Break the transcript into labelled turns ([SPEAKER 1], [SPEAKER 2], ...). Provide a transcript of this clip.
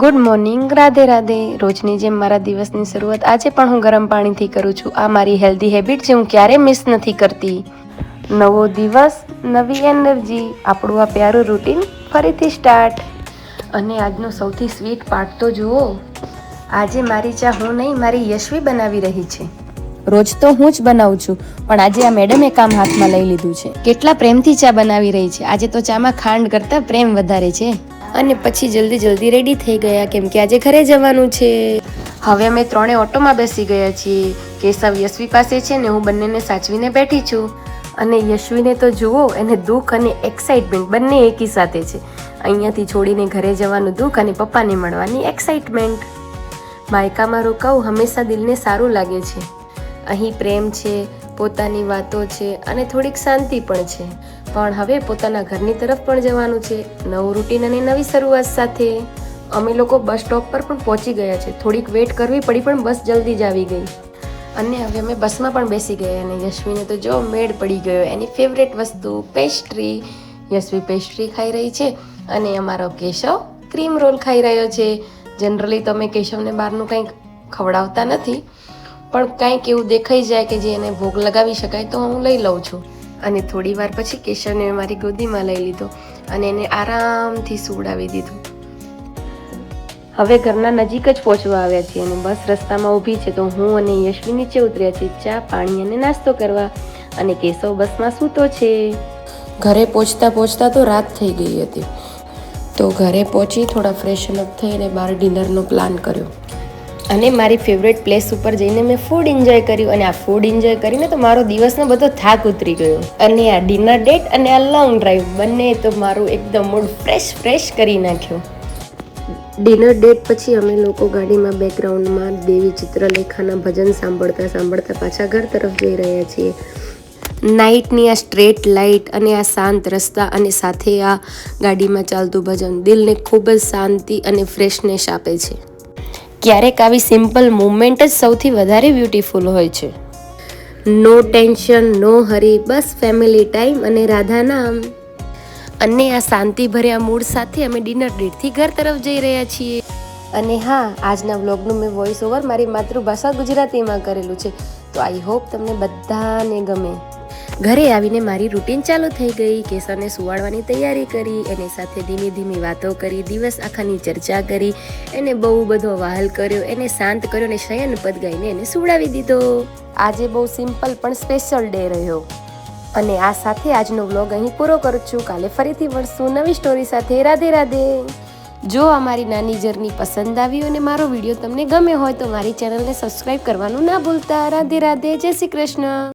[SPEAKER 1] Good morning, Radhe Radhe. રોજની જેમ મારા દિવસની શરૂઆત આજે પણ હું ગરમ પાણીથી કરું છું. આ મારી હેલ્ધી હેબિટ છે, હું ક્યારેય મિસ નથી કરતી. નવો દિવસ, નવી એનર્જી, આપણું આ પ્યારું રૂટીન ફરીથી સ્ટાર્ટ. અને આજનો સૌથી સ્વીટ પાર્ટ તો જુઓ. આજે મારી ચા હું નહીં, મારી યશવી બનાવી રહી છે. રોજ તો હું જ બનાવું છું, પણ આજે આ મેડમે કામ હાથમાં લઈ લીધું છે. કેટલા પ્રેમથી ચા બનાવી રહી છે. આજે તો ચામાં ખાંડ કરતાં પ્રેમ વધારે છે. અને પછી જલ્દી રેડી થઈ ગયા, કેમ કે આજે ઘરે જવાનું છે. હવે અમે ત્રણે ઓટોમાં બેસી ગયા છીએ. કેશવ યશવી પાસે છે ને હું બંનેને સાચવીને બેઠી છું. અને યશવીને તો જુઓ, એને દુઃખ અને એક્સાઇટમેન્ટ બંને એકી સાથે છે. અહીંયાથી છોડીને ઘરે જવાનું દુઃખ અને પપ્પાને મળવાની એક્સાઇટમેન્ટ. માયકામાં રોકાવું હંમેશા દિલને સારું લાગે છે. અહીં પ્રેમ છે, પોતાની વાતો છે અને થોડીક શાંતિ પણ છે. પણ હવે પોતાના ઘરની તરફ પણ જવાનું છે, નવું રૂટીન અને નવી શરૂઆત સાથે. અમે લોકો બસ સ્ટોપ પર પણ પહોંચી ગયા છે. થોડીક વેટ કરવી પડી, પણ બસ જલ્દી જ આવી ગઈ. અને હવે અમે બસમાં પણ બેસી ગયા. અને યશવીને તો જો મેળ પડી ગયો, એની ફેવરેટ વસ્તુ પેસ્ટ્રી. યશવી પેસ્ટ્રી ખાઈ રહી છે અને અમારો કેશવ ક્રીમ રોલ ખાઈ રહ્યો છે. જનરલી તો અમે કેશવને બહારનું કંઈક ખવડાવતા નથી, પણ કાંઈક એવું દેખાઈ જાય કે જે એને ભોગ લગાવી શકાય તો હું લઈ લઉં છું. અને થોડી વાર પછી કેશવને મારી ગોદીમાં લઈ લીધો અને એને આરામથી સુવડાવી દીધું. હવે ઘરના નજીક જ પહોંચવા આવ્યા છીએ અને બસ રસ્તામાં ઊભી છે, તો હું અને યશવી નીચે ઉતર્યા છીએ ચા, પાણી અને નાસ્તો કરવા. અને કેશવ બસમાં સૂતો છે. ઘરે પહોંચતા તો રાત થઈ ગઈ હતી, તો ઘરે પહોંચી થોડા ફ્રેશન અપ થઈ અને બહાર ડિનરનો પ્લાન કર્યો. અને મારી ફેવરેટ પ્લેસ ઉપર જઈને મેં ફૂડ એન્જોય કર્યું. અને આ ફૂડ એન્જોય કરીને તો મારો દિવસનો બધો થાક ઉતરી ગયો. અને આ ડિનર ડેટ અને આ લોંગ ડ્રાઈવ બંને તો મારું એકદમ મૂડ ફ્રેશ કરી નાખ્યો. ડિનર ડેટ પછી અમે લોકો ગાડીમાં બેકગ્રાઉન્ડમાં દેવી ચિત્રલેખાના ભજન સાંભળતા પાછા ઘર તરફ જઈ રહ્યા છીએ. નાઇટની આ સ્ટ્રેટ લાઇટ અને આ શાંત રસ્તા અને સાથે આ ગાડીમાં ચાલતું ભજન દિલને ખૂબ જ શાંતિ અને ફ્રેશનેસ આપે છે. ક્યારેક આવી સિમ્પલ મુવમેન્ટ જ સૌથી વધારે બ્યુટીફુલ હોય છે. નો ટેન્શન, નો હરી, બસ ફેમિલી ટાઈમ અને રાધા નામ. અને આ શાંતિભર્યા મૂડ સાથે અમે ડિનર ડેટથી ઘર તરફ જઈ રહ્યા છીએ. અને હા, આજના વ્લોગનું મેં વોઇસ ઓવર મારી માતૃભાષા ગુજરાતીમાં કરેલું છે, તો આઈ હોપ તમને બધાને ગમે. ઘરે આવીને મારી રૂટીન ચાલુ થઈ ગઈ. કેશવને સુવાડવાની તૈયારી કરી, એની સાથે ધીમી વાતો કરી, દિવસ આખાની ચર્ચા કરી, એને બહુ બધો વહાલ કર્યો, એને શાંત કર્યો અને શયન પદ ગાઈને એને સુવડાવી દીધો. આજે બહુ સિમ્પલ પણ સ્પેશિયલ ડે રહ્યો. અને આ સાથે આજનો વ્લોગ અહીં પૂરો કરું છું. કાલે ફરીથી મળશું નવી સ્ટોરી સાથે. રાધે રાધે. જો અમારી નાની જર્ની પસંદ આવી અને મારો વિડીયો તમને ગમે હોય તો મારી ચેનલને સબસ્ક્રાઈબ કરવાનું ના ભૂલતા. રાધે રાધે. જય શ્રી કૃષ્ણ.